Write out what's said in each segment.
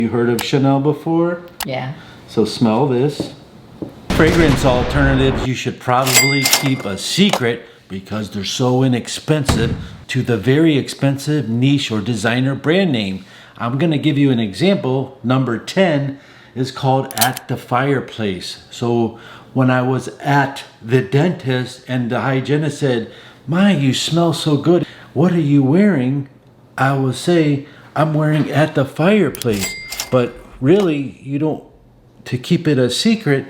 You heard of Chanel before? Yeah. So smell this. Fragrance alternatives you should probably keep a secret because they're so inexpensive to the very expensive niche or designer brand name. I'm gonna give you an example. Number 10 is called At the Fireplace. So when I was at the dentist and the hygienist said, "My, you smell so good. What are you wearing?" I will say, "I'm wearing At the Fireplace." But really, you don't, to keep it a secret,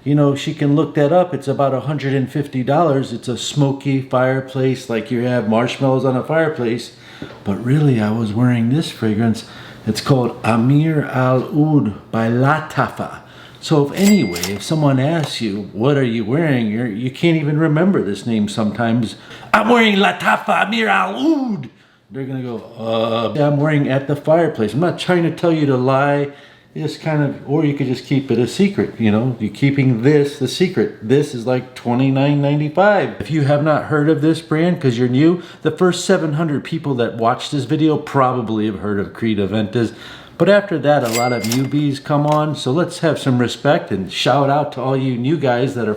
you know, she can look that up. It's about $150. It's a smoky fireplace, like you have marshmallows on a fireplace. But really, I was wearing this fragrance. It's called Amir Al Oud by Latafa. So if someone asks you, what are you wearing? You can't even remember this name sometimes. "I'm wearing Latafa Amir Al Oud." They're gonna go, I'm wearing At the Fireplace. I'm not trying to tell you to lie. Just kind of, or you could just keep it a secret, you know, you're keeping this the secret. This is like $29.95. If you have not heard of this brand because you're new, the first 700 people that watch this video probably have heard of Creed Aventus. But after that, a lot of newbies come on. So let's have some respect and shout out to all you new guys that are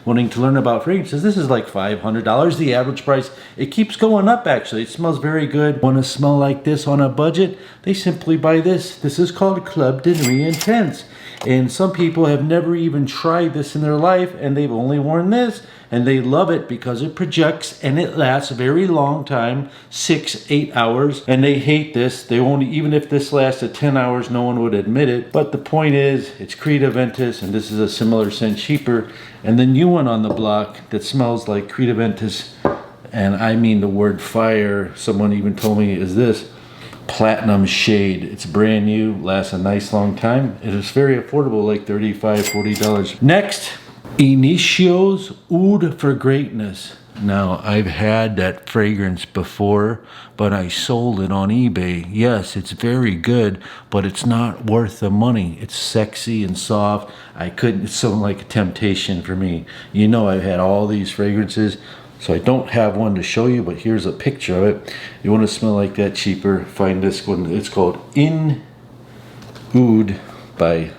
wanting to learn about fragrances. This is like $500, the average price. It keeps going up actually. It smells very good. Want to smell like this on a budget? They simply buy this. This is called Club de Nuit Intense. And some people have never even tried this in their life and they've only worn this. And they love it because it projects and it lasts a very long time, 6-8 hours. And they hate this. They won't, even if this lasted 10 hours, no one would admit it. But the point is, it's Creed Aventus, and this is a similar scent, cheaper. And the new one on the block that smells like Creed Aventus, and I mean the word fire, someone even told me, is this Platinum Shade. It's brand new, lasts a nice long time. It is very affordable, like $35-40. Next, Initio's Oud for Greatness. Now, I've had that fragrance before, but I sold it on eBay. Yes, it's very good, but it's not worth the money. It's sexy and soft. It's so like a temptation for me. You know, I've had all these fragrances, so I don't have one to show you, but here's a picture of it. You want to smell like that cheaper, find this one. It's called In Oud by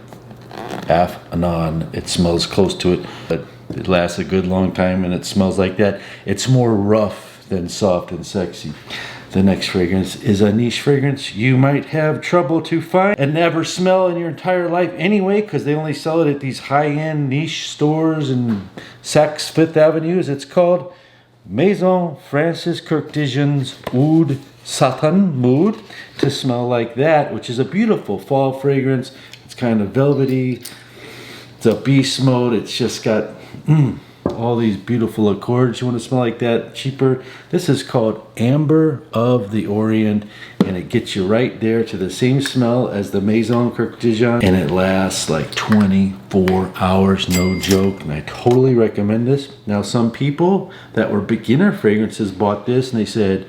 Aventus. It smells close to it, but it lasts a good long time and it smells like that. It's more rough than soft and sexy. The next fragrance is a niche fragrance you might have trouble to find and never smell in your entire life anyway, because they only sell it at these high-end niche stores and Saks Fifth Avenues. It's called Maison Francis Kurkdjian's Oud Satin Mood, to smell like that, which is a beautiful fall fragrance. It's kind of velvety. It's a beast mode. It's just got all these beautiful accords. You want to smell like that, cheaper. This is called Amber of the Orient, and it gets you right there to the same smell as the Maison Kurkdjian, and it lasts like 24 hours, no joke, and I totally recommend this. Now, some people that were beginner fragrances bought this and they said,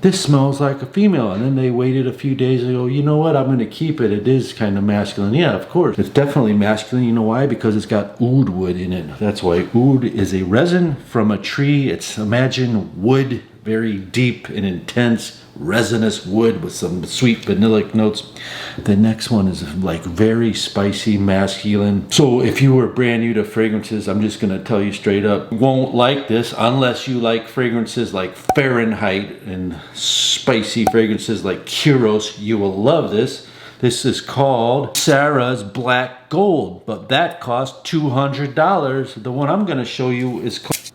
"This smells like a female," and then they waited a few days and go, "You know what, I'm going to keep it. It is kind of masculine." Yeah, of course. It's definitely masculine. You know why? Because it's got oud wood in it. That's why. Oud is a resin from a tree. It's, imagine wood, very deep and intense resinous wood with some sweet vanillic notes. The next one is like very spicy, masculine. So if you were brand new to fragrances, I'm just gonna tell you straight up, you won't like this unless you like fragrances like Fahrenheit and spicy fragrances like Kuros. You will love this. This is called Sarah's Black Gold, but that costs $200. The one I'm gonna show you is called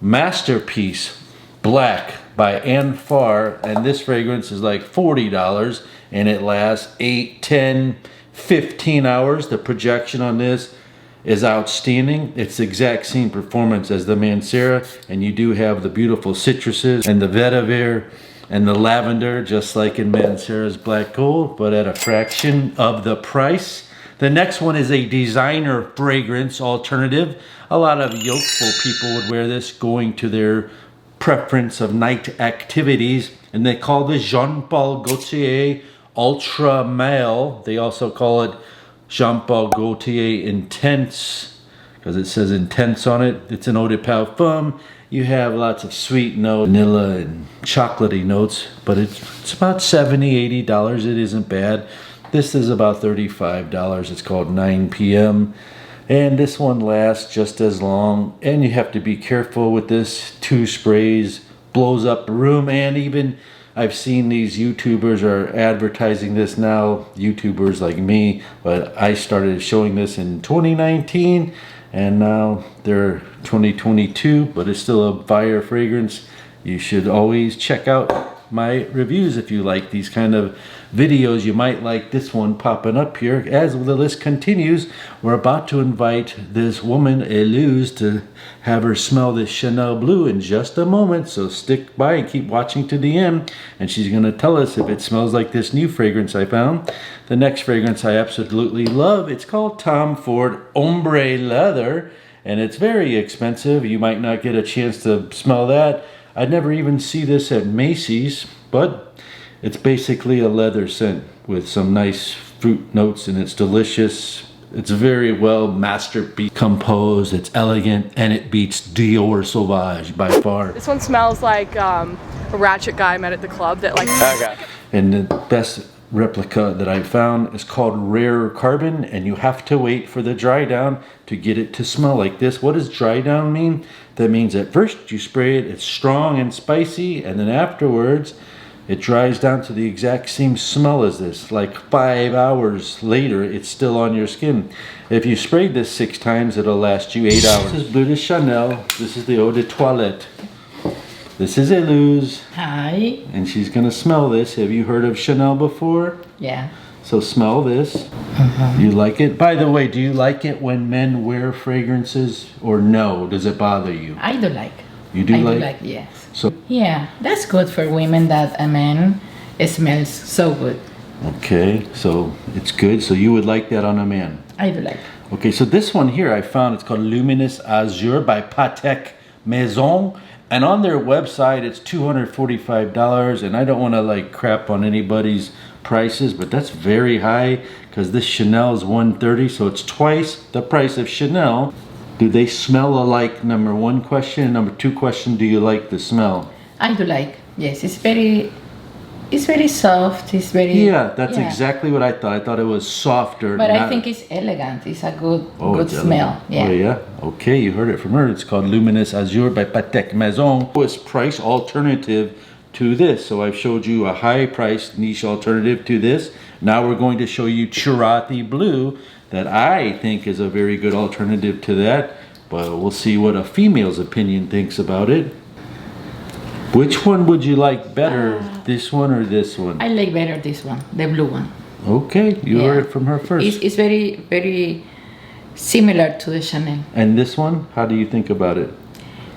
Masterpiece Black by Anne Farr, and this fragrance is like $40 and it lasts 8, 10, 15 hours. The projection on this is outstanding. It's the exact same performance as the Mancera, and you do have the beautiful citruses and the vetiver and the lavender, just like in Mancera's Black Gold, but at a fraction of the price. The next one is a designer fragrance alternative. A lot of youthful people would wear this going to their preference of night activities, and they call this Jean-Paul Gaultier Ultra Male. They also call it Jean-Paul Gaultier Intense because it says intense on it. It's an eau de parfum. You have lots of sweet notes, vanilla and chocolatey notes, but it's about $70, $80. It isn't bad. This is about $35. It's called 9 p.m. And this one lasts just as long. And you have to be careful with this. 2 sprays blows up the room. And even I've seen these YouTubers are advertising this now. YouTubers like me. But I started showing this in 2019. And now they're 2022. But it's still a fire fragrance. You should always check out my reviews if you like these kind of videos. You might like this one popping up here. As the list continues, we're about to invite this woman, Eluse, to have her smell this Chanel Blue in just a moment. So stick by and keep watching to the end. And she's going to tell us if it smells like this new fragrance I found. The next fragrance I absolutely love. It's called Tom Ford Ombre Leather. And it's very expensive. You might not get a chance to smell that. I'd never even see this at Macy's, but it's basically a leather scent with some nice fruit notes, and it's delicious. It's very well masterpiece composed, it's elegant, and it beats Dior Sauvage by far. This one smells like a ratchet guy I met at the club that like... Okay. And the best replica that I found is called Rare Carbon, and you have to wait for the dry down to get it to smell like this. What does dry down mean? That means at first you spray it, it's strong and spicy, and then afterwards it dries down to the exact same smell as this. Like 5 hours later, it's still on your skin. If you sprayed this 6 times, it'll last you 8 hours. This is Bleu de Chanel. This is the Eau de Toilette. This is Eluse. Hi. And she's gonna smell this. Have you heard of Chanel before? Yeah. So smell this. You like it? By the way, do you like it when men wear fragrances or no? Does it bother you? I do like. You do I like? do like, yes. So yeah, that's good for women that a man smells so good. Okay, so it's good. So you would like that on a man? I do like. Okay, so this one here I found, it's called Luminous Azure by Patek Maison. And on their website, it's $245. And I don't want to like crap on anybody's prices, but that's very high because this Chanel is $130, so it's twice the price of Chanel. Do they smell alike? Number 1 question. Number 2 question, do you like the smell? I do like. Yes, it's very soft. It's very... Yeah, that's exactly what I thought. I thought it was softer. But I think it's elegant. It's a good smell. Yeah. Oh yeah. Okay, you heard it from her. It's called Luminous Azure by Patek Maison. It's price alternative to this. So I've showed you a high price niche alternative to this. Now we're going to show you Chirati Blue that I think is a very good alternative to that. But we'll see what a female's opinion thinks about it. Which one would you like better, this one or this one? I like better this one, the blue one. Okay, you heard it from her first. It's very, very similar to the Chanel. And this one, how do you think about it?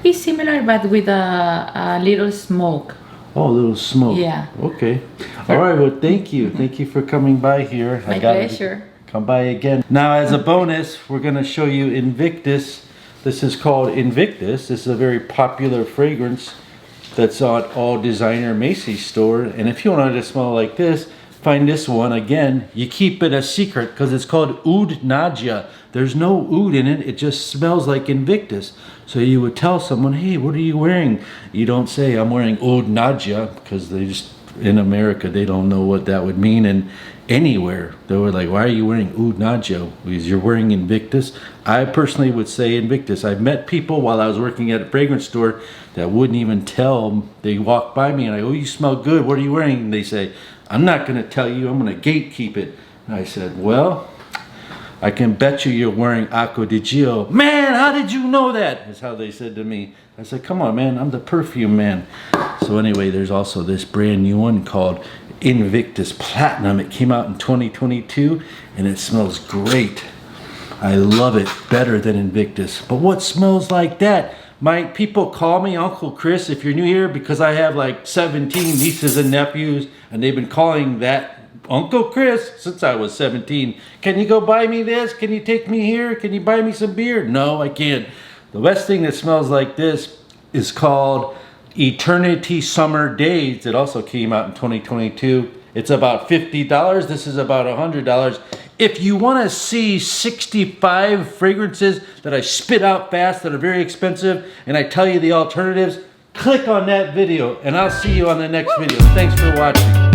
It's similar, but with a little smoke. Oh, a little smoke. Yeah. Okay. All right, well, thank you. Thank you for coming by here. My pleasure. Come by again. Now, as a bonus, we're going to show you Invictus. This is called Invictus. This is a very popular fragrance that's on all designer Macy's store. And if you want to smell like this, find this one. Again, you keep it a secret because it's called Oud Nadja. There's no oud in it. It just smells like Invictus. So you would tell someone, hey, what are you wearing? You don't say, I'm wearing Oud Nadja, because they just, in America, they don't know what that would mean. And anywhere, they were like, why are you wearing Oud Nadja? Because you're wearing Invictus. I personally would say Invictus. I've met people while I was working at a fragrance store that wouldn't even tell. They walk by me and I go, oh, you smell good. What are you wearing? And they say, I'm not going to tell you. I'm going to gatekeep it. And I said, well, I can bet you're wearing Acqua di Gio. Man, how did you know that? Is how they said to me. I said, come on, man. I'm the perfume man. So anyway, there's also this brand new one called Invictus Platinum. It came out in 2022 and it smells great. I love it better than Invictus. But what smells like that? My people call me Uncle Chris if you're new here because I have like 17 nieces and nephews and they've been calling that Uncle Chris since I was 17. Can you go buy me this? Can you take me here? Can you buy me some beer? No, I can't. The best thing that smells like this is called Eternity Summer Days. It also came out in 2022. It's about $50. This is about $100. If you want to see 65 fragrances that I spit out fast that are very expensive and I tell you the alternatives, click on that video and I'll see you on the next video. Thanks for watching.